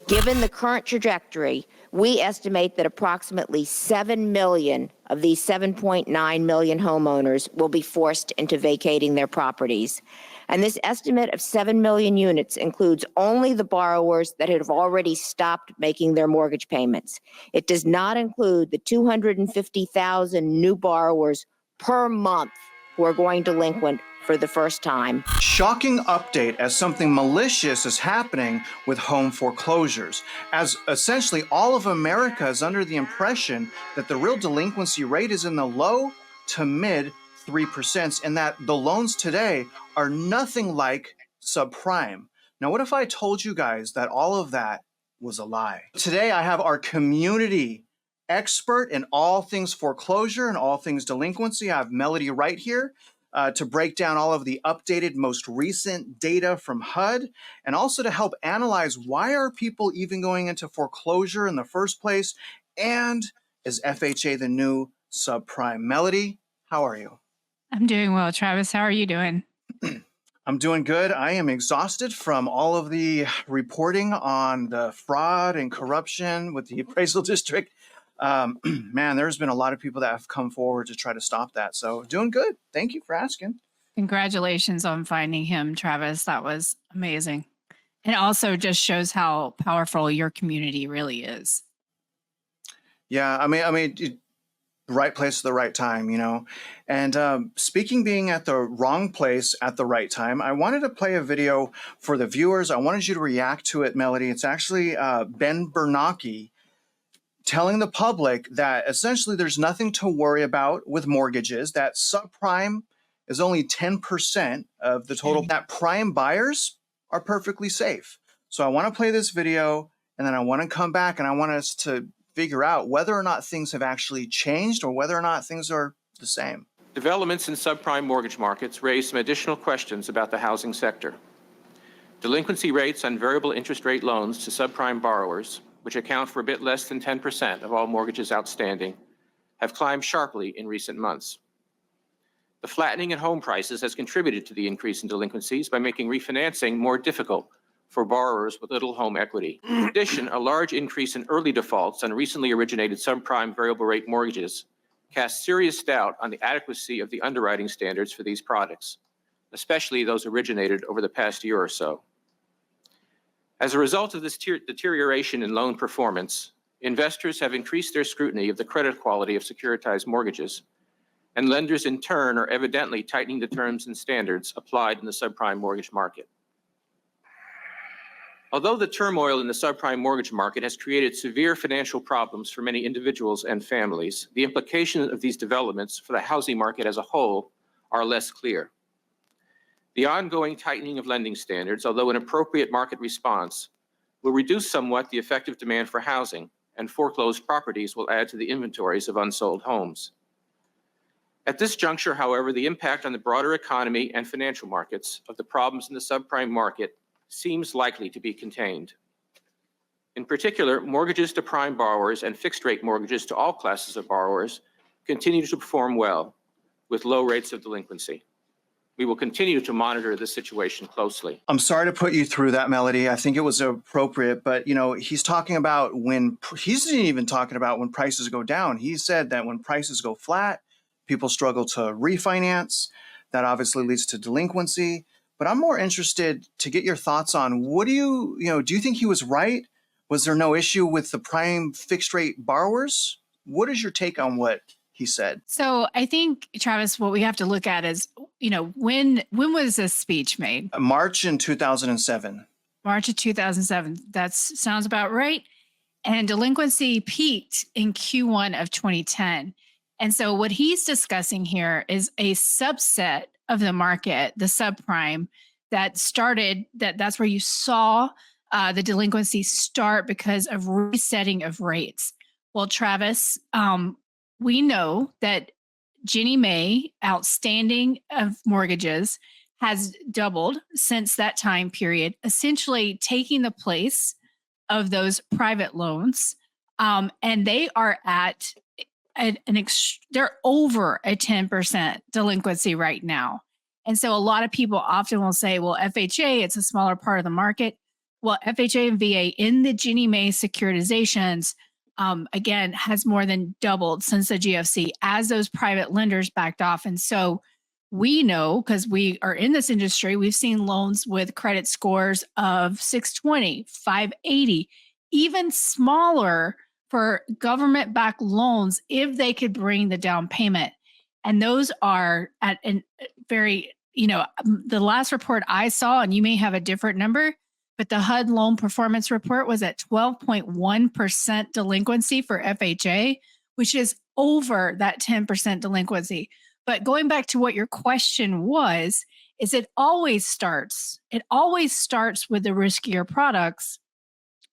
Given the current trajectory, we estimate that approximately 7 million of these 7.9 million homeowners will be forced into vacating their properties. And this estimate of 7 million units includes only the borrowers that have already stopped making their mortgage payments. It does not include the 250,000 new borrowers per month who are going delinquent for the first time. Shocking update as something malicious is happening with home foreclosures, as essentially all of America is under the impression that the real delinquency rate is in the low to mid 3%, and that the loans today are nothing like subprime. Now, what if I told you guys that all of that was a lie? Today, I have our community expert in all things foreclosure and all things delinquency. I have Melody right here to break down all of the updated, most recent data from HUD, and also to help analyze why are people even going into foreclosure in the first place, and is FHA the new subprime? Melody, how are you? I'm doing well, Travis. How are you doing? I'm doing good. I am exhausted from all of the reporting on the fraud and corruption with the appraisal district. Man, there's been a lot of people that have come forward to try to stop that. So doing good. Thank you for asking. Congratulations on finding him, Travis. That was amazing. And it also just shows how powerful your community really is. Yeah, I mean, right place at the right time, you know. And speaking being at the wrong place at the right time, I wanted to play a video for the viewers. I wanted you to react to it, Melody. It's actually Ben Bernanke telling the public that essentially there's nothing to worry about with mortgages, that subprime is only 10% of the total, that prime buyers are perfectly safe. So I want to play this video, and then I want to come back and I want us to figure out whether or not things have actually changed or whether or not things are the same. Developments in subprime mortgage markets raise some additional questions about the housing sector. Delinquency rates on variable interest rate loans to subprime borrowers, which account for a bit less than 10% of all mortgages outstanding, have climbed sharply in recent months. The flattening in home prices has contributed to the increase in delinquencies by making refinancing more difficult for borrowers with little home equity. In addition, a large increase in early defaults on recently originated subprime variable rate mortgages casts serious doubt on the adequacy of the underwriting standards for these products, especially those originated over the past year or so. As a result of this deterioration in loan performance, investors have increased their scrutiny of the credit quality of securitized mortgages, and lenders in turn are evidently tightening the terms and standards applied in the subprime mortgage market. Although the turmoil in the subprime mortgage market has created severe financial problems for many individuals and families, the implications of these developments for the housing market as a whole are less clear. The ongoing tightening of lending standards, although an appropriate market response, will reduce somewhat the effective demand for housing, and foreclosed properties will add to the inventories of unsold homes. At this juncture, however, the impact on the broader economy and financial markets of the problems in the subprime market seems likely to be contained. In particular, mortgages to prime borrowers and fixed-rate mortgages to all classes of borrowers continue to perform well, with low rates of delinquency. We will continue to monitor this situation closely. I'm sorry to put you through that, Melody. I think it was appropriate, but you know, he's talking about he's even talking about when prices go down. He said that when prices go flat, people struggle to refinance. That obviously leads to delinquency. But I'm more interested to get your thoughts on do you think he was right? Was there no issue with the prime fixed rate borrowers? What is your take on what he said? So I think, Travis, what we have to look at is, when was this speech made? March in 2007. March of 2007. That sounds about right. And delinquency peaked in Q1 of 2010. And so what he's discussing here is a subset of the market, the subprime, that's where you saw the delinquency start because of resetting of rates. Well, Travis, we know that Ginnie Mae outstanding of mortgages has doubled since that time period, essentially taking the place of those private loans. And they are at they're over a 10% delinquency right now. And so a lot of people often will say, well, FHA, it's a smaller part of the market. Well, FHA and VA in the Ginnie Mae securitizations, again, has more than doubled since the GFC as those private lenders backed off. And so we know, because we are in this industry, we've seen loans with credit scores of 620, 580, even smaller for government backed loans if they could bring the down payment. And those are at a very, the last report I saw, and you may have a different number, but the HUD loan performance report was at 12.1% delinquency for FHA, which is over that 10% delinquency. But going back to what your question was, is it always starts with the riskier products.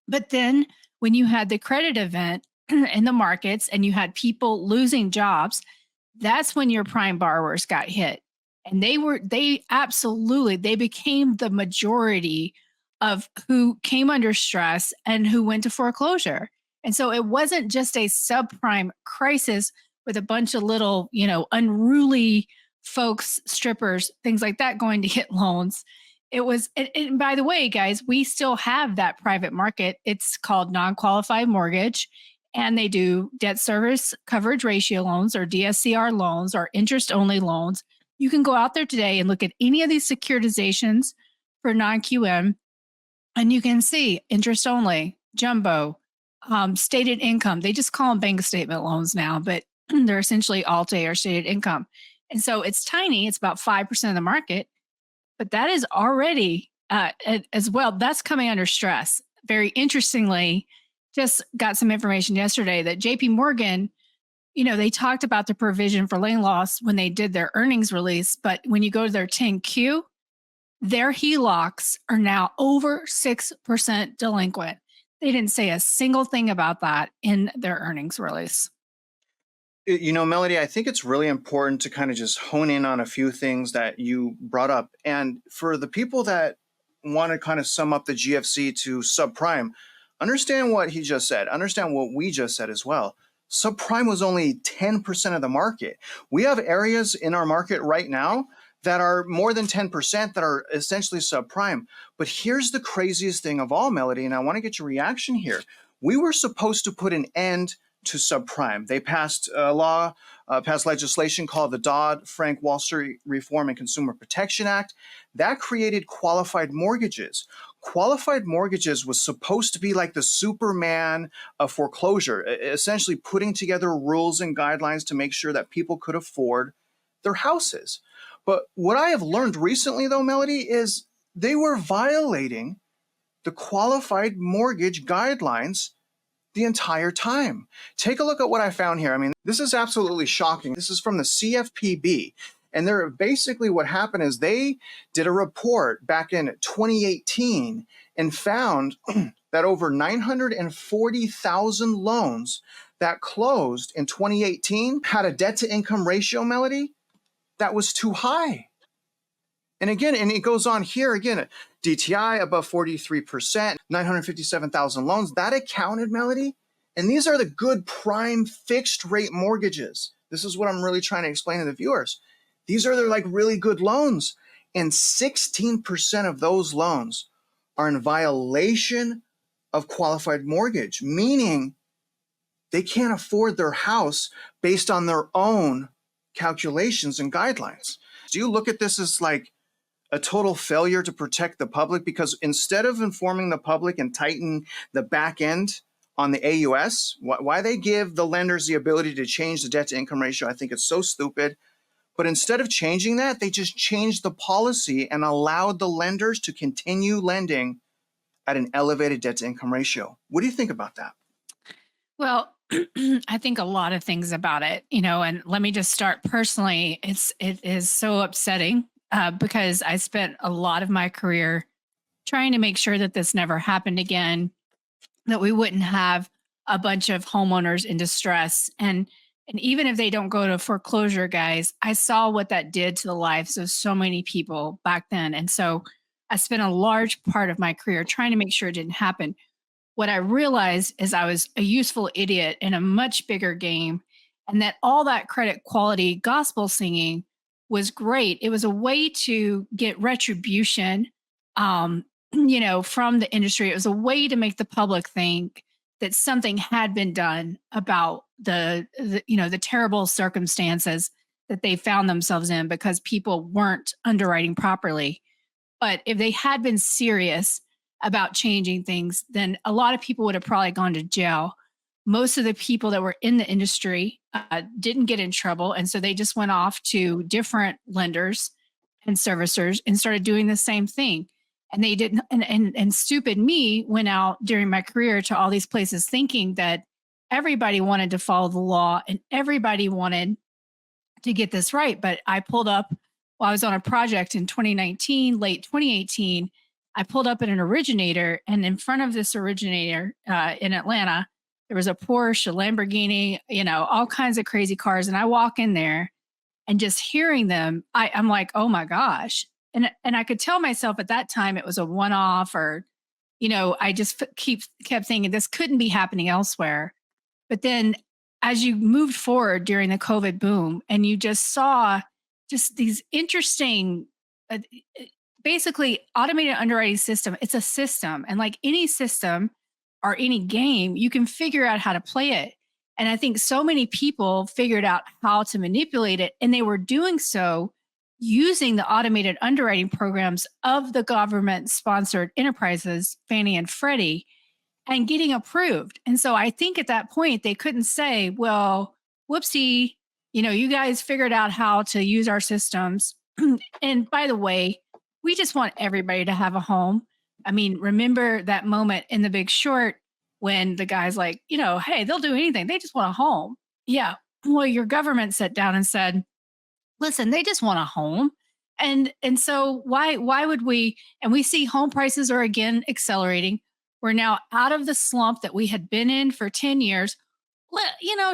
But then when you had the credit event in the markets and you had people losing jobs, that's when your prime borrowers got hit. And they became the majority of who came under stress and who went to foreclosure. And so it wasn't just a subprime crisis with a bunch of little, unruly folks, strippers, things like that going to get loans. It was, and by the way, guys, we still have that private market. It's called non-qualified mortgage, and they do debt service coverage ratio loans or DSCR loans or interest-only loans. You can go out there today and look at any of these securitizations for non-QM, and you can see interest only, jumbo, stated income. They just call them bank statement loans now, but they're essentially Alt-A or stated income. And so it's tiny. It's about 5% of the market, but that is already as well. That's coming under stress. Very interestingly, just got some information yesterday that JP Morgan, they talked about the provision for lane loss when they did their earnings release, but when you go to their 10Q, their HELOCs are now over 6% delinquent. They didn't say a single thing about that in their earnings release. Melody, I think it's really important to kind of just hone in on a few things that you brought up. And for the people that want to kind of sum up the GFC to subprime, understand what he just said. Understand what we just said as well. Subprime was only 10% of the market. We have areas in our market right now that are more than 10% that are essentially subprime. But here's the craziest thing of all, Melody, and I want to get your reaction here. We were supposed to put an end to subprime. They passed passed legislation called the Dodd-Frank Wall Street Reform and Consumer Protection Act. That created qualified mortgages. Qualified mortgages was supposed to be like the Superman of foreclosure, essentially putting together rules and guidelines to make sure that people could afford their houses. But what I have learned recently, though, Melody, is they were violating the qualified mortgage guidelines the entire time. Take a look at what I found here. I mean, this is absolutely shocking. This is from the CFPB. And they're basically what happened is they did a report back in 2018 and found that over 940,000 loans that closed in 2018 had a debt to income ratio, Melody, that was too high. And again, and it goes on here again, DTI above 43%, 957,000 loans, that accounted, Melody. And these are the good prime fixed rate mortgages. This is what I'm really trying to explain to the viewers. These are like really good loans. And 16% of those loans are in violation of qualified mortgage, meaning they can't afford their house based on their own calculations and guidelines. Do you look at this as like a total failure to protect the public? Because instead of informing the public and tighten the back end on the AUS, why they give the lenders the ability to change the debt to income ratio, I think it's so stupid. But instead of changing that, they just changed the policy and allowed the lenders to continue lending at an elevated debt to income ratio. What do you think about that? Well, I think a lot of things about it, and let me just start personally. It is so upsetting because I spent a lot of my career trying to make sure that this never happened again, that we wouldn't have a bunch of homeowners in distress. And even if they don't go to foreclosure, guys, I saw what that did to the lives of so many people back then. And so I spent a large part of my career trying to make sure it didn't happen. What I realized is I was a useful idiot in a much bigger game, and that all that credit quality gospel singing was great. It was a way to get retribution from the industry. It was a way to make the public think that something had been done about the terrible circumstances that they found themselves in because people weren't underwriting properly. But if they had been serious about changing things, then a lot of people would have probably gone to jail. Most of the people that were in the industry didn't get in trouble. And so they just went off to different lenders and servicers and started doing the same thing. And they didn't, and stupid me went out during my career to all these places thinking that everybody wanted to follow the law and everybody wanted to get this right. But I pulled up while I was on a project in 2019, late 2018, I pulled up at an originator, and in front of this originator in Atlanta, there was a Porsche, a Lamborghini, all kinds of crazy cars. And I walk in there and just hearing them, I'm like, oh my gosh. And I could tell myself at that time it was a one-off, or, I just kept thinking this couldn't be happening elsewhere. But then as you moved forward during the COVID boom and you just saw just these interesting, basically automated underwriting system, it's a system. And like any system or any game, you can figure out how to play it. And I think so many people figured out how to manipulate it, and they were doing so using the automated underwriting programs of the government-sponsored enterprises, Fannie and Freddie, and getting approved. And so I think at that point, they couldn't say, well, whoopsie, you guys figured out how to use our systems. And by the way, we just want everybody to have a home. I mean, remember that moment in The Big Short when the guy's like, hey, they'll do anything. They just want a home. Yeah. Well, your government sat down and said, listen, they just want a home. And so why would we, and we see home prices are again accelerating. We're now out of the slump that we had been in for 10 years.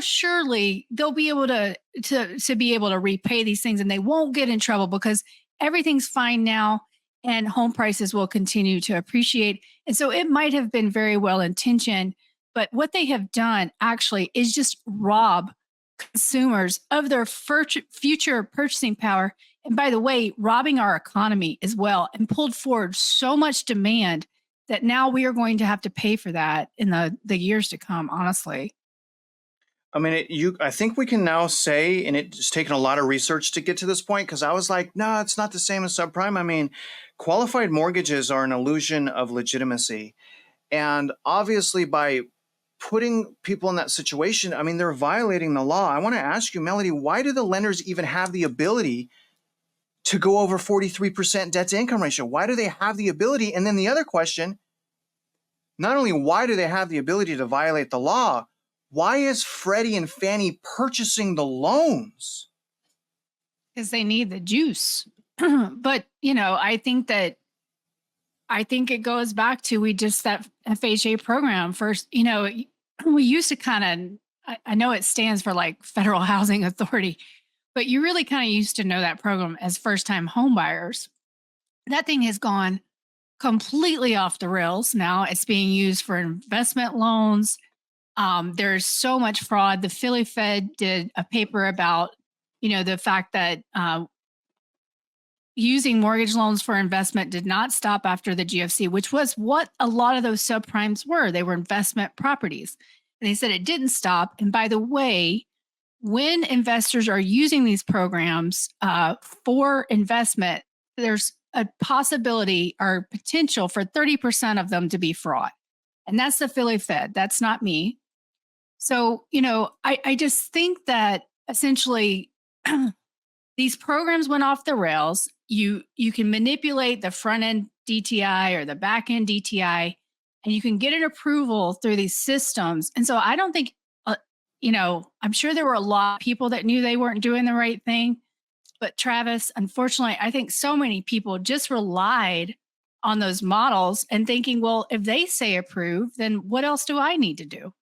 Surely they'll be able to be able to repay these things, and they won't get in trouble because everything's fine now and home prices will continue to appreciate. And so it might have been very well intentioned, but what they have done actually is just rob consumers of their future purchasing power. And by the way, robbing our economy as well, and pulled forward so much demand that now we are going to have to pay for that in the years to come, honestly. I mean, I think we can now say, and it's taken a lot of research to get to this point, because I was like, no, it's not the same as subprime. I mean, qualified mortgages are an illusion of legitimacy. And obviously, by putting people in that situation, I mean, they're violating the law. I want to ask you, Melody, why do the lenders even have the ability to go over 43% debt to income ratio? Why do they have the ability? And then the other question, not only why do they have the ability to violate the law, why is Freddie and Fannie purchasing the loans? Because they need the juice. But, I think it goes back to that FHA program first. We used to kind of, I know it stands for like Federal Housing Authority, but you really kind of used to know that program as first-time home buyers. That thing has gone completely off the rails now. It's being used for investment loans. There's so much fraud. The Philly Fed did a paper about, the fact that using mortgage loans for investment did not stop after the GFC, which was what a lot of those subprimes were. They were investment properties. And they said it didn't stop. And by the way, when investors are using these programs for investment, there's a possibility or potential for 30% of them to be fraud. And that's the Philly Fed. That's not me. So, I just think that essentially these programs went off the rails. You can manipulate the front end DTI or the back end DTI, and you can get an approval through these systems. And so I don't think, I'm sure there were a lot of people that knew they weren't doing the right thing. But Travis, unfortunately, I think so many people just relied on those models and thinking, well, if they say approve, then what else do I need to do?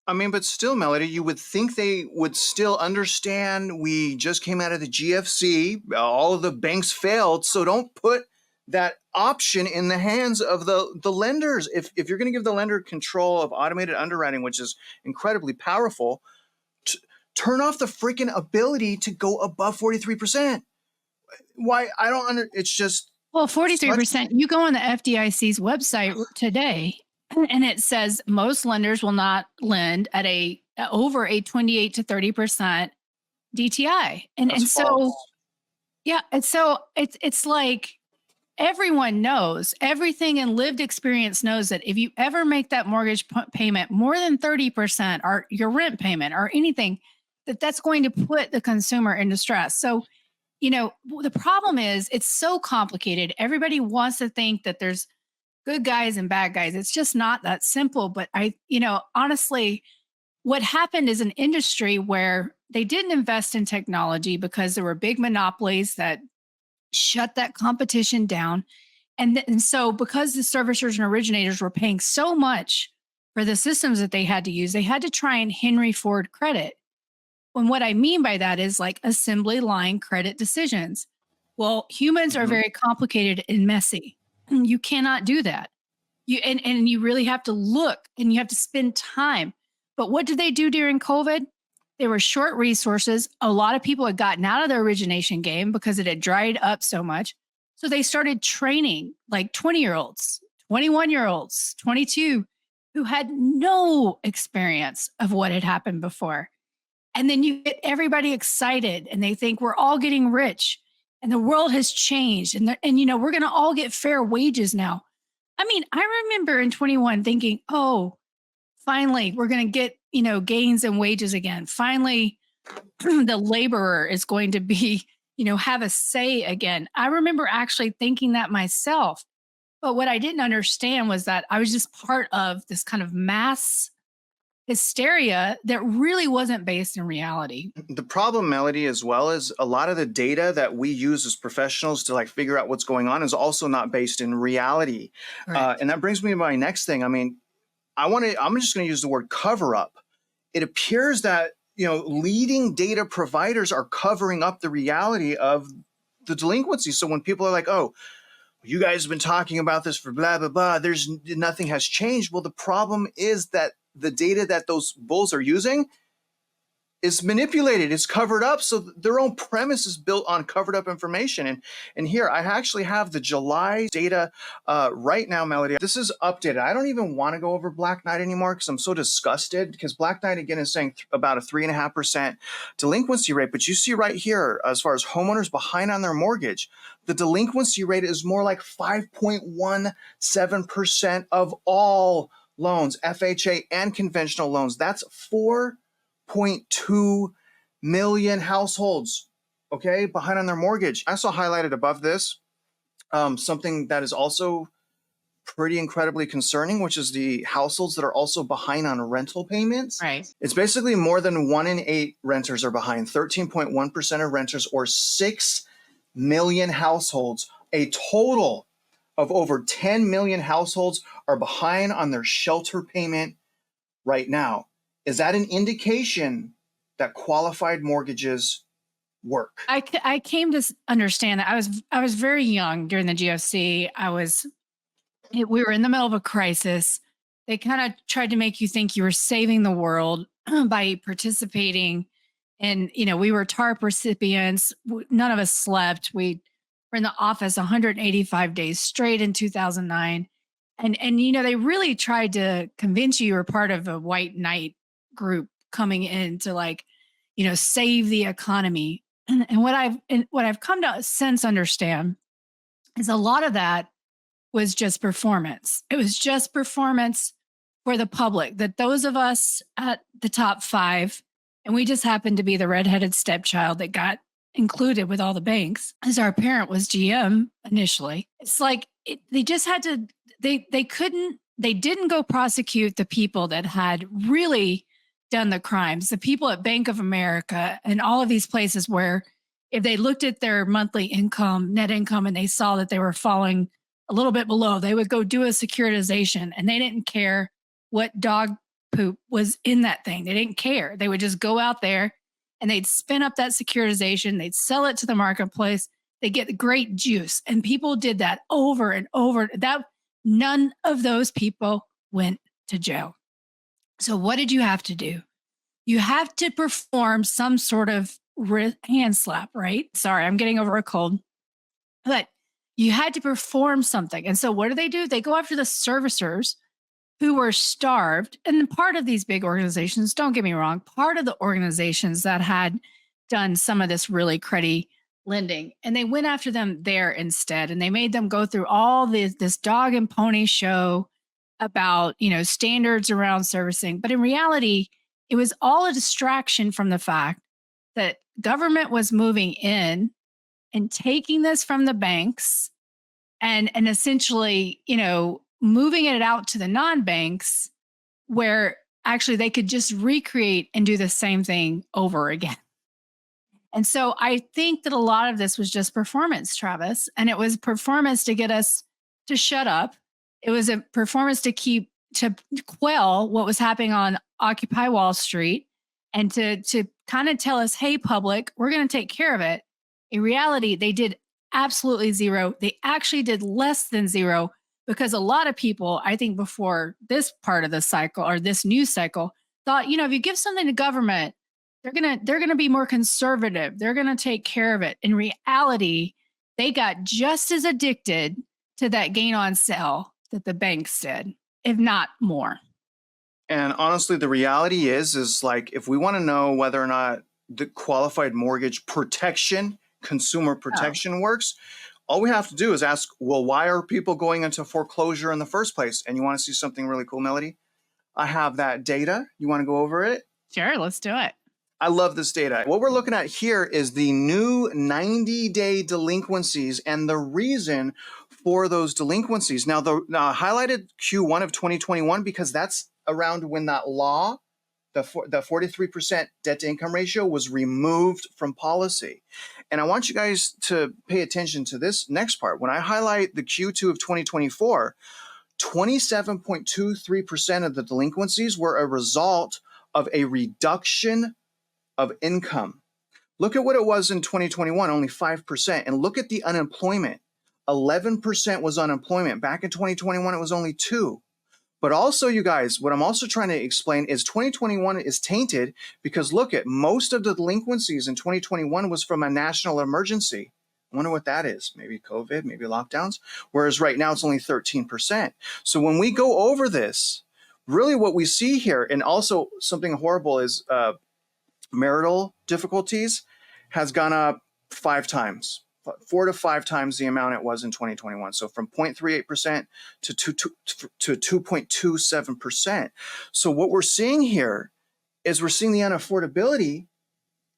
I mean, but still, Melody, you would think they would still understand we just came out of the GFC, all of the banks failed, so don't put that option in the hands of the lenders. If you're going to give the lender control of automated underwriting, which is incredibly powerful, turn off the freaking ability to go above 43%. Why? I don't it's just, Well, 43%, you go on the FDIC's website today and it says most lenders will not lend at over a 28 to 30% DTI. That's false. Yeah, and so it's like everyone knows, everything in lived experience knows that if you ever make that mortgage payment more than 30% or your rent payment or anything, that's going to put the consumer in distress. So, the problem is it's so complicated. Everybody wants to think that there's good guys and bad guys. It's just not that simple. But honestly, what happened is an industry where they didn't invest in technology because there were big monopolies that shut that competition down. And so because the servicers and originators were paying so much for the systems that they had to use, they had to try and Henry Ford credit. And what I mean by that is like assembly line credit decisions. Well, humans are very complicated and messy. You cannot do that. And you really have to look and you have to spend time. But what did they do during COVID? They were short resources. A lot of people had gotten out of the origination game because it had dried up so much. So they started training like 20-year-olds, 21-year-olds, 22 who had no experience of what had happened before. And then you get everybody excited and they think we're all getting rich and the world has changed and we're going to all get fair wages now. I mean, I remember in 21 thinking, oh, finally, we're going to get, gains in wages again. Finally, the laborer is going to be, have a say again. I remember actually thinking that myself. But what I didn't understand was that I was just part of this kind of mass hysteria that really wasn't based in reality. The problem, Melody, as well, is a lot of the data that we use as professionals to figure out what's going on is also not based in reality. And that brings me to my next thing. I mean, I'm just going to use the word cover up. It appears that, leading data providers are covering up the reality of the delinquency. So when people are like, oh, you guys have been talking about this for blah, blah, blah, nothing has changed. Well, the problem is that the data that those bulls are using is manipulated, it's covered up. So their own premise is built on covered up information. And here I actually have the July data right now, Melody. This is updated. I don't even want to go over Black Knight anymore because I'm so disgusted, because Black Knight again is saying about a 3.5% delinquency rate. But you see right here, as far as homeowners behind on their mortgage, the delinquency rate is more like 5.17% of all loans, FHA and conventional loans. That's 4.2 million households, okay, behind on their mortgage. I saw highlighted above this something that is also pretty incredibly concerning, which is the households that are also behind on rental payments. Right. It's basically more than 1 in 8 renters are behind, 13.1% of renters, or 6 million households. A total of over 10 million households are behind on their shelter payment right now. Is that an indication that qualified mortgages work? I came to understand that I was very young during the GFC. We were in the middle of a crisis. They kind of tried to make you think you were saving the world by participating. And, we were TARP recipients. None of us slept. We were in the office 185 days straight in 2009. And they really tried to convince you were part of a white knight group coming in to save the economy. And what I've come to since understand is a lot of that was just performance. It was just performance for the public, that those of us at the top 5, and we just happened to be the redheaded stepchild that got included with all the banks, as our parent was GM initially. It's like they just had to, they didn't go prosecute the people that had really done the crimes, the people at Bank of America and all of these places where if they looked at their monthly income, net income, and they saw that they were falling a little bit below, they would go do a securitization, and they didn't care what dog poop was in that thing. They didn't care. They would just go out there and they'd spin up that securitization. They'd sell it to the marketplace. They get great juice. And people did that over and over. None of those people went to jail. So what did you have to do? You have to perform some sort of hand slap, right? Sorry, I'm getting over a cold. But you had to perform something. And so what do? They go after the servicers who were starved. And part of these big organizations, don't get me wrong, part of the organizations that had done some of this really cruddy lending, and they went after them there instead. And they made them go through all this dog and pony show about, standards around servicing. But in reality, it was all a distraction from the fact that government was moving in and taking this from the banks and essentially, moving it out to the non-banks where actually they could just recreate and do the same thing over again. And so I think that a lot of this was just performance, Travis, and it was performance to get us to shut up. It was a performance to quell what was happening on Occupy Wall Street and to kind of tell us, hey, public, we're going to take care of it. In reality, they did absolutely zero. They actually did less than zero because a lot of people, I think before this part of the cycle or this news cycle, thought, if you give something to government, they're gonna be more conservative. They're gonna take care of it. In reality, they got just as addicted to that gain on sale that the banks did, if not more. And honestly, the reality is like, if we want to know whether or not the qualified mortgage protection, consumer protection works, all we have to do is ask, well, why are people going into foreclosure in the first place? And you want to see something really cool, Melody? I have that data. You want to go over it? Sure, let's do it. I love this data. What we're looking at here is the new 90-day delinquencies and the reason for those delinquencies. Now, I highlighted Q1 of 2021 because that's around when that law, the 43% debt to income ratio, was removed from policy. And I want you guys to pay attention to this next part. When I highlight the Q2 of 2024, 27.23% of the delinquencies were a result of a reduction of income. Look at what it was in 2021, only 5%. And look at the unemployment. 11% was unemployment. Back in 2021, it was only 2%. But also, you guys, what I'm also trying to explain is 2021 is tainted because look at most of the delinquencies in 2021 was from a national emergency. I wonder what that is. Maybe COVID, maybe lockdowns. Whereas right now it's only 13%. So when we go over this, really what we see here, and also something horrible is marital difficulties has gone up 4 to 5 times the amount it was in 2021. So from 0.38% to 2.27%. So what we're seeing here is we're seeing the unaffordability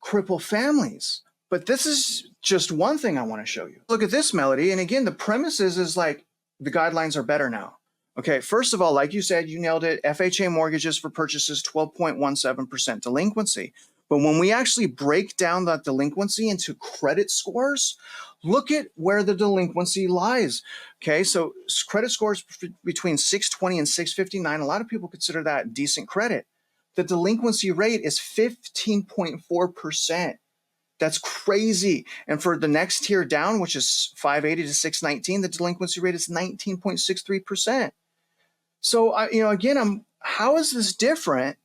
cripple families. But this is just one thing I want to show you. Look at this, Melody. And again, the premise is like the guidelines are better now. Okay, first of all, like you said, you nailed it. FHA mortgages for purchases, 12.17% delinquency. But when we actually break down that delinquency into credit scores, look at where the delinquency lies. Okay, so credit scores between 620 and 659, a lot of people consider that decent credit. The delinquency rate is 15.4%. That's crazy. And for the next tier down, which is 580 to 619, the delinquency rate is 19.63%. So, again, how is this different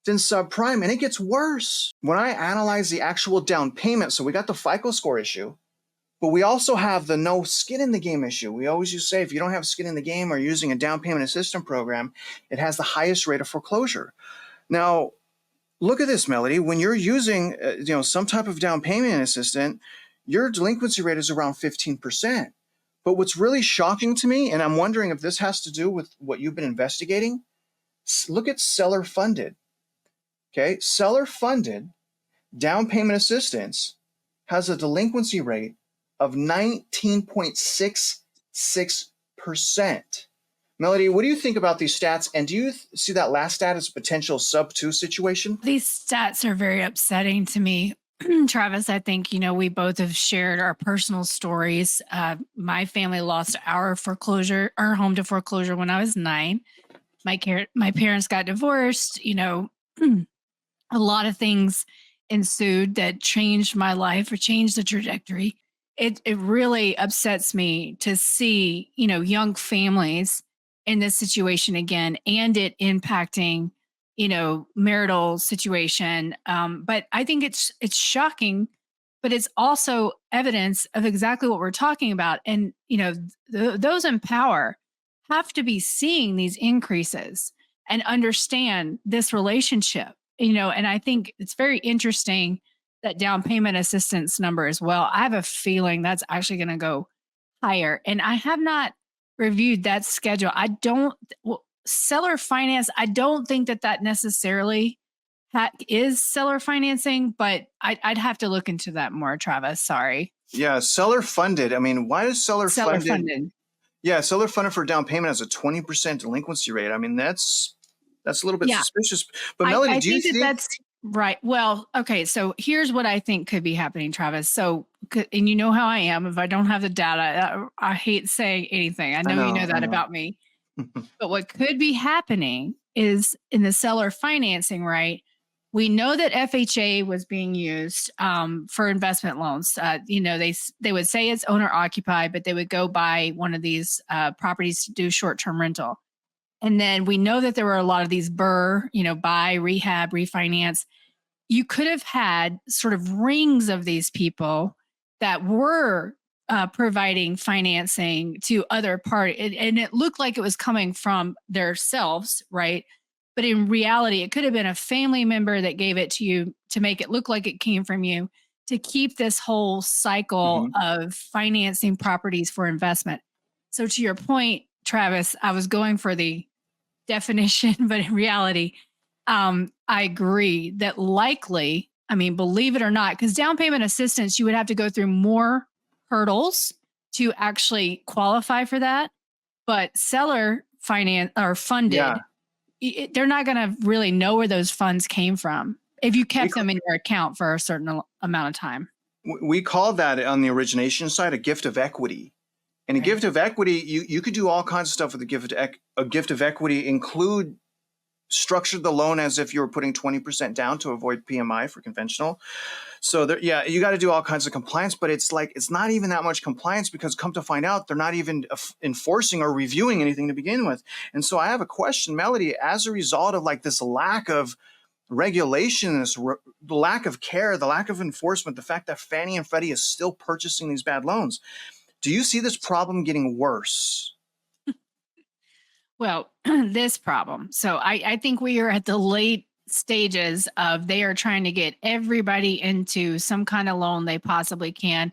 than subprime? And it gets worse. When I analyze the actual down payment, so we got the FICO score issue, but we also have the no skin in the game issue. We always used to say if you don't have skin in the game or using a down payment assistance program, it has the highest rate of foreclosure. Now, look at this, Melody. When you're using some type of down payment assistant, your delinquency rate is around 15%. But what's really shocking to me, and I'm wondering if this has to do with what you've been investigating, look at seller funded. Okay, seller funded down payment assistance has a delinquency rate of 19.66%. Melody, what do you think about these stats? And do you see that last stat as a potential sub-2 situation? These stats are very upsetting to me. Travis, I think, we both have shared our personal stories. My family lost our home to foreclosure when I was 9. My parents got divorced, a lot of things ensued that changed my life or changed the trajectory. It really upsets me to see, young families in this situation again, and it impacting, marital situation. But I think it's shocking but it's also evidence of exactly what we're talking about. And, those in power have to be seeing these increases and understand this relationship, and I think it's very interesting that down payment assistance number as well. I have a feeling that's actually going to go higher. And I have not reviewed that schedule. Seller finance, I don't think that necessarily is seller financing, but I'd have to look into that more, Travis. Sorry. Yeah, seller funded. I mean, why is seller funded? Yeah, seller funded for down payment has a 20% delinquency rate. I mean, that's a little bit suspicious. But Melody, I do you think that's right? Well, okay. So here's what I think could be happening, Travis. So, and you know how I am. If I don't have the data, I hate saying anything. I know you know that about me. But what could be happening is in the seller financing, right? We know that FHA was being used for investment loans. They would say it's owner occupied, but they would go buy one of these properties to do short term rental. And then we know that there were a lot of these buy, rehab, refinance. You could have had sort of rings of these people that were providing financing to other parties. And it looked like it was coming from themselves, right? But in reality, it could have been a family member that gave it to you to make it look like it came from you, to keep this whole cycle of financing properties for investment. So to your point, Travis, I was going for the definition, but in reality, I agree that likely, I mean, believe it or not, because down payment assistance, you would have to go through more hurdles to actually qualify for that. But seller finance or funded, they're not going to really know where those funds came from if you kept them in your account for a certain amount of time. We call that on the origination side a gift of equity. And a gift of equity, you could do all kinds of stuff with a gift of equity, include structure the loan as if you were putting 20% down to avoid PMI for conventional. So you got to do all kinds of compliance, but it's not even that much compliance, because come to find out, they're not even enforcing or reviewing anything to begin with. And so I have a question, Melody, as a result of this lack of regulation, the lack of care, the lack of enforcement, the fact that Fannie and Freddie is still purchasing these bad loans, do you see this problem getting worse? Well, this problem. So I think we are at the late stages of they are trying to get everybody into some kind of loan they possibly can.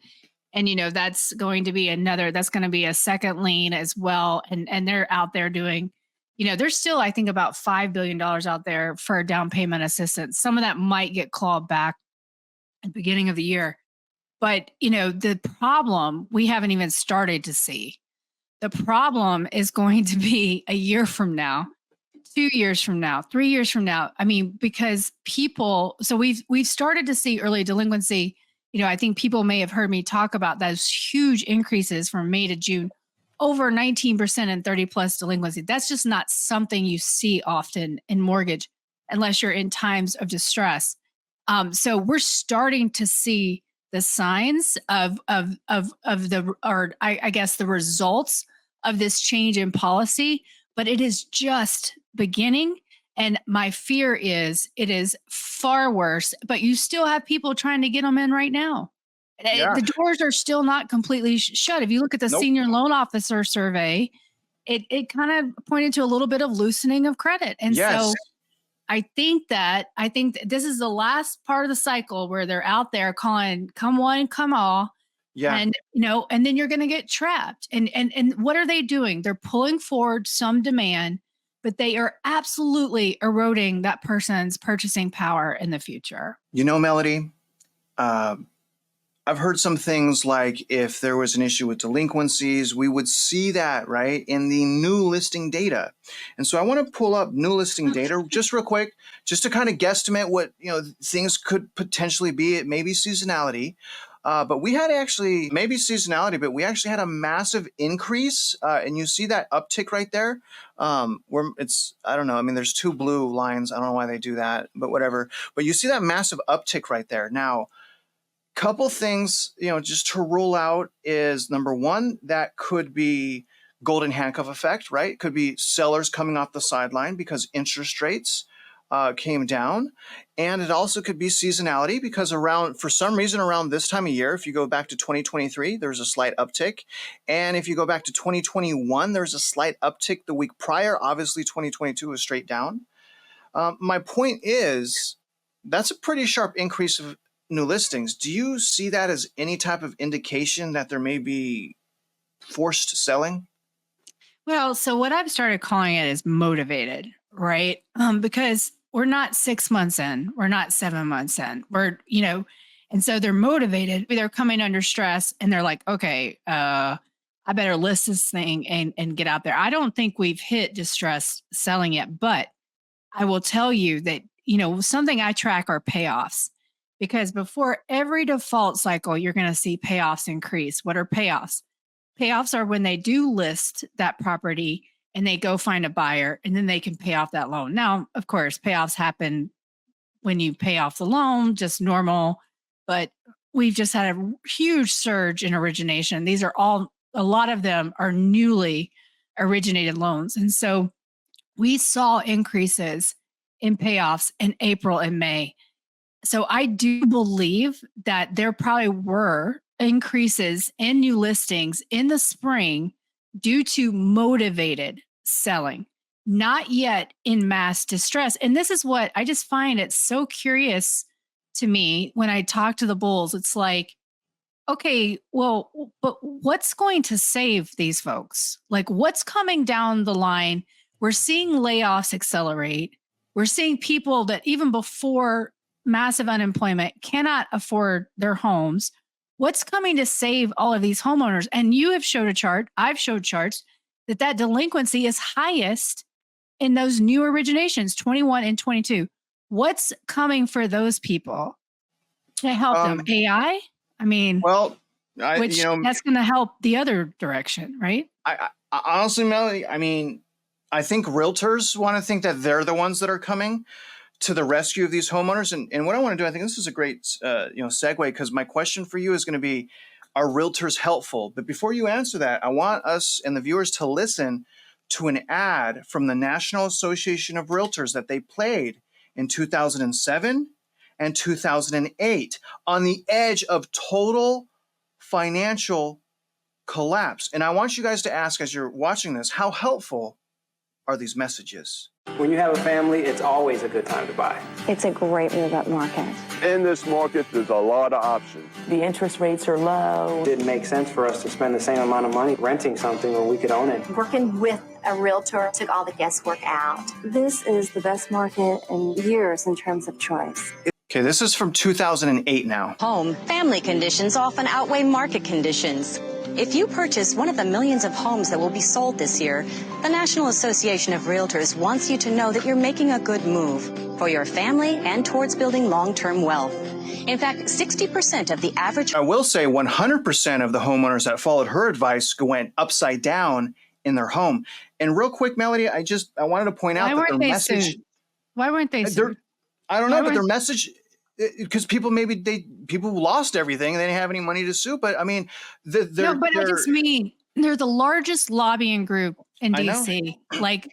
And, that's going to be a second lien as well. And they're out there doing, there's still, I think, about $5 billion out there for down payment assistance. Some of that might get clawed back at the beginning of the year. But, the problem we haven't even started to see. The problem is going to be a year from now, 2 years from now, 3 years from now. I mean, because so we've started to see early delinquency. I think people may have heard me talk about those huge increases from May to June, over 19% and 30 plus delinquency. That's just not something you see often in mortgage unless you're in times of distress. So we're starting to see the signs of I guess the results of this change in policy, but it is just beginning. And my fear is it is far worse, but you still have people trying to get them in right now. Yeah. The doors are still not completely shut. If you look at the senior loan officer survey, it kind of pointed to a little bit of loosening of credit. And so I think this is the last part of the cycle where they're out there calling, come one, come all. Yeah. And, and then you're going to get trapped. And what are they doing? They're pulling forward some demand, but they are absolutely eroding that person's purchasing power in the future. Melody, I've heard some things like if there was an issue with delinquencies, we would see that, right, in the new listing data. And so I want to pull up new listing data just real quick, just to kind of guesstimate what, things could potentially be. It may be seasonality. But we had maybe seasonality, but we actually had a massive increase. And you see that uptick right there, where I don't know. I mean, there's two blue lines. I don't know why they do that, but whatever. But you see that massive uptick right there. Now, couple things, just to rule out is, number one, that could be golden handcuff effect, right? Could be sellers coming off the sideline because interest rates came down. And it also could be seasonality because for some reason around this time of year, if you go back to 2023, there's a slight uptick. And if you go back to 2021, there's a slight uptick the week prior. Obviously, 2022 was straight down. My point is, that's a pretty sharp increase of new listings. Do you see that as any type of indication that there may be forced selling? Well, so what I've started calling it is motivated, right? Because we're not 6 months in, we're not 7 months in, and so they're motivated. They're coming under stress, and they're like, okay, I better list this thing and get out there. I don't think we've hit distress selling yet, but I will tell you that something I track are payoffs, because before every default cycle, you're going to see payoffs increase. What are payoffs? Payoffs are when they do list that property and they go find a buyer, and then they can pay off that loan. Now, of course, payoffs happen when you pay off the loan, just normal, but we've just had a huge surge in origination. A lot of them are newly originated loans. And so we saw increases in payoffs in April and May. So I do believe that there probably were increases in new listings in the spring due to motivated selling, not yet in mass distress. And this is what I just find it so curious to me when I talk to the bulls. It's like, okay, well, but what's going to save these folks? Like, what's coming down the line? We're seeing layoffs accelerate. We're seeing people that even before massive unemployment cannot afford their homes. What's coming to save all of these homeowners? And you have showed a chart, I've showed charts, that delinquency is highest in those new originations, 21 and 22. What's coming for those people to help them? AI? I mean, Well, that's going to help the other direction, right? I honestly, Melody, I think realtors want to think that they're the ones that are coming to the rescue of these homeowners. And what I want to do, I think this is a great segue, because my question for you is going to be, are realtors helpful? But before you answer that, I want us and the viewers to listen to an ad from the National Association of Realtors that they played in 2007 and 2008 on the edge of total financial collapse. And I want you guys to ask, as you're watching this, how helpful are these messages? When you have a family, it's always a good time to buy. It's a great move-up market. In this market, there's a lot of options. The interest rates are low. It didn't make sense for us to spend the same amount of money renting something when we could own it. Working with a realtor took all the guesswork out. This is the best market in years in terms of choice. Okay, this is from 2008 now. Home, family conditions often outweigh market conditions. If you purchase one of the millions of homes that will be sold this year, the National Association of Realtors wants you to know that you're making a good move for your family and towards building long-term wealth. In fact, 60% of the average... I will say 100% of the homeowners that followed her advice went upside down in their home. And real quick, Melody, I wanted to point out that their message... Why weren't they sued? I don't know, but their message... Because people lost everything and they didn't have any money to sue. But I mean, I just mean they're the largest lobbying group in DC. Like,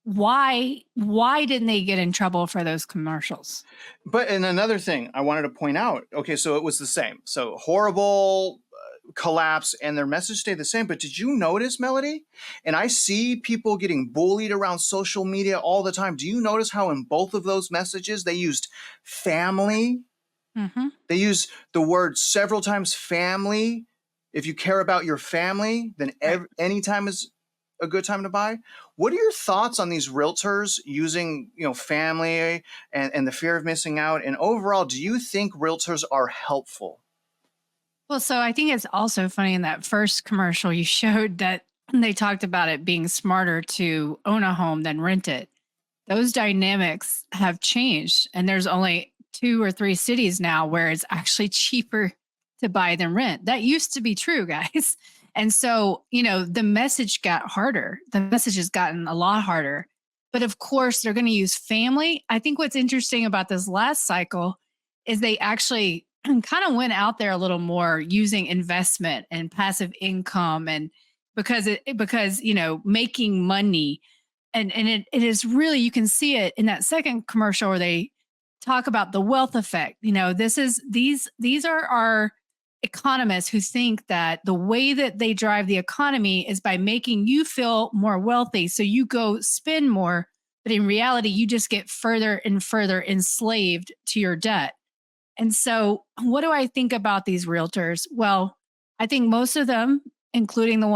why didn't they get in trouble for those commercials? But and another thing I wanted to point out. Okay, so it was the same. So horrible collapse, and their message stayed the same. But did you notice, Melody? And I see people getting bullied around social media all the time. Do you notice how in both of those messages they used family? Mm-hmm. They use the word several times, family. If you care about your family, then any time is a good time to buy. What are your thoughts on these realtors using, family and the fear of missing out? And overall, do you think realtors are helpful? Well, so I think it's also funny in that first commercial you showed that they talked about it being smarter to own a home than rent it. Those dynamics have changed, and there's only 2 or 3 cities now where it's actually cheaper to buy than rent. That used to be true, guys. And so, the message got harder. The message has gotten a lot harder. But of course, they're going to use family. I think what's interesting about this last cycle is they actually kind of went out there a little more using investment and passive income, and because making money and it is really, you can see it in that second commercial where they talk about the wealth effect. These are our economists who think that the way that they drive the economy is by making you feel more wealthy. So you go spend more, but in reality, you just get further and further enslaved to your debt. And so what do I think about these realtors? Well, I think most of them, excluding the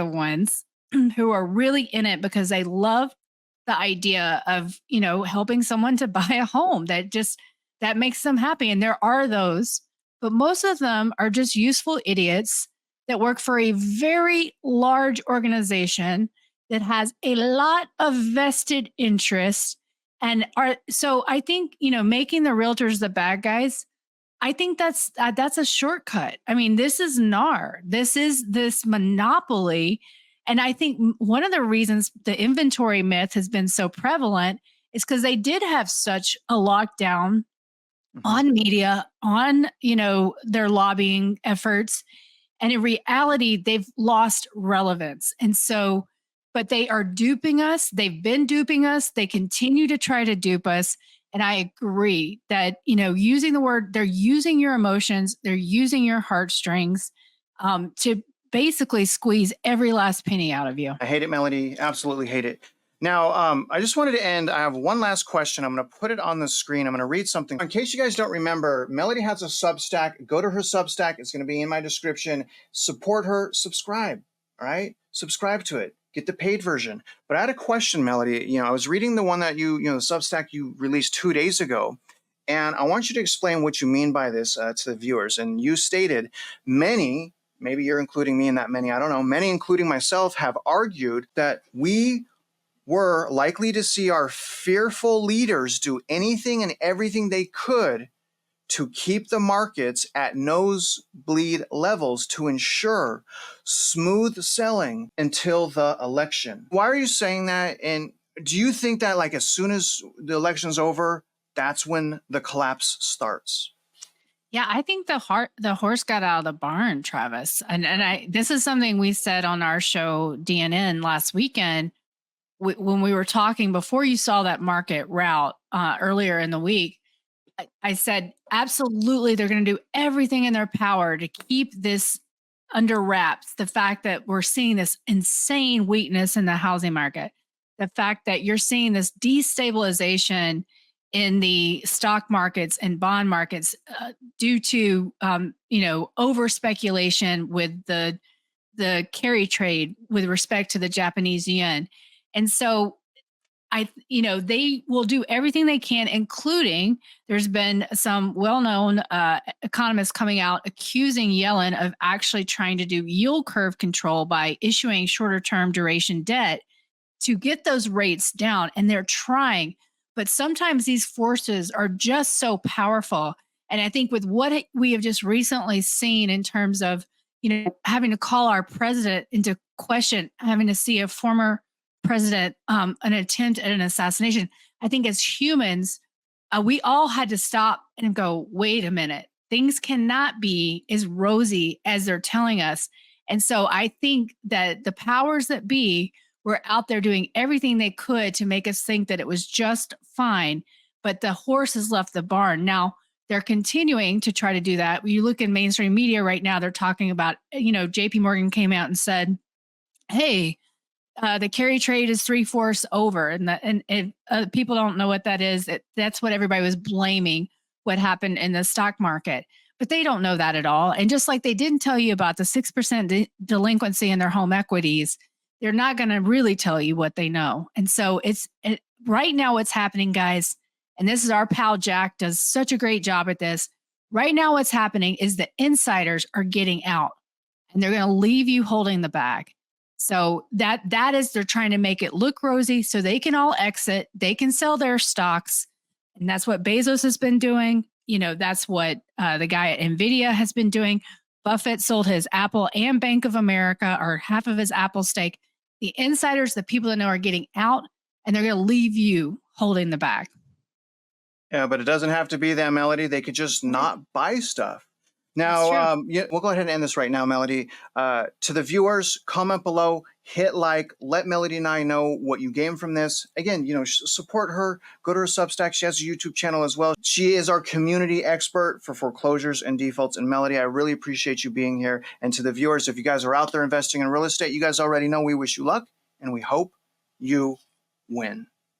ones who are really in it because they love the idea of, helping someone to buy a home that makes them happy. And there are those, but most of them are just useful idiots that work for a very large organization that has a lot of vested interest so I think, making the realtors the bad guys, I think that's a shortcut. I mean, this is NAR. This is this monopoly. And I think one of the reasons the inventory myth has been so prevalent is because they did have such a lockdown on media, on, their lobbying efforts. And in reality, they've lost relevance. And so, but they are duping us. They've been duping us. They continue to try to dupe us. And I agree that, using the word, they're using your emotions, they're using your heartstrings to basically squeeze every last penny out of you. I hate it, Melody. Absolutely hate it. Now, I just wanted to end. I have one last question. I'm going to put it on the screen. I'm going to read something. In case you guys don't remember, Melody has a Substack. Go to her Substack. It's going to be in my description. Support her. Subscribe. All right? Subscribe to it. Get the paid version. But I had a question, Melody. I was reading the one that the Substack you released 2 days ago. And I want you to explain what you mean by this to the viewers. And you stated many, maybe you're including me in that many, I don't know, many, including myself, have argued that we were likely to see our fearful leaders do anything and everything they could to keep the markets at nosebleed levels to ensure smooth selling until the election. Why are you saying that? And do you think that as soon as the election's over, that's when the collapse starts? Yeah, I think the horse got out of the barn, Travis. And this is something we said on our show DNN last weekend when we were talking before you saw that market rout earlier in the week. I said, absolutely, they're going to do everything in their power to keep this under wraps. The fact that we're seeing this insane weakness in the housing market, the fact that you're seeing this destabilization in the stock markets and bond markets due to, over speculation with the carry trade with respect to the Japanese yen. And so they will do everything they can, including there's been some well-known economists coming out accusing Yellen of actually trying to do yield curve control by issuing shorter term duration debt to get those rates down. And they're trying, but sometimes these forces are just so powerful. And I think with what we have just recently seen in terms of, having to call our president into question, having to see a former president, an attempt at an assassination. I think as humans, we all had to stop and go, wait a minute, things cannot be as rosy as they're telling us. And so I think that the powers that be were out there doing everything they could to make us think that it was just fine, but the horse has left the barn. Now, they're continuing to try to do that. When you look in mainstream media right now, they're talking about, JP Morgan came out and said, hey, the carry trade is 3/4 over. And people don't know what that is. That's what everybody was blaming what happened in the stock market. But they don't know that at all. And just like they didn't tell you about the 6% delinquency in their home equities, they're not going to really tell you what they know. And so right now what's happening, guys, and this is our pal Jack does such a great job at this. Right now what's happening is the insiders are getting out and they're going to leave you holding the bag. So that is, they're trying to make it look rosy so they can all exit, they can sell their stocks. And that's what Bezos has been doing. That's what the guy at NVIDIA has been doing. Buffett sold his Apple and Bank of America, or half of his Apple stake. The insiders, the people that know, are getting out, and they're going to leave you holding the bag. Yeah, but it doesn't have to be that, Melody. They could just not buy stuff. Now, we'll go ahead and end this right now, Melody. To the viewers, comment below, hit like, let Melody and I know what you gained from this. Again, support her. Go to her Substack. She has a YouTube channel as well. She is our community expert for foreclosures and defaults. And Melody, I really appreciate you being here. And to the viewers, if you guys are out there investing in real estate, you guys already know we wish you luck and we hope you win.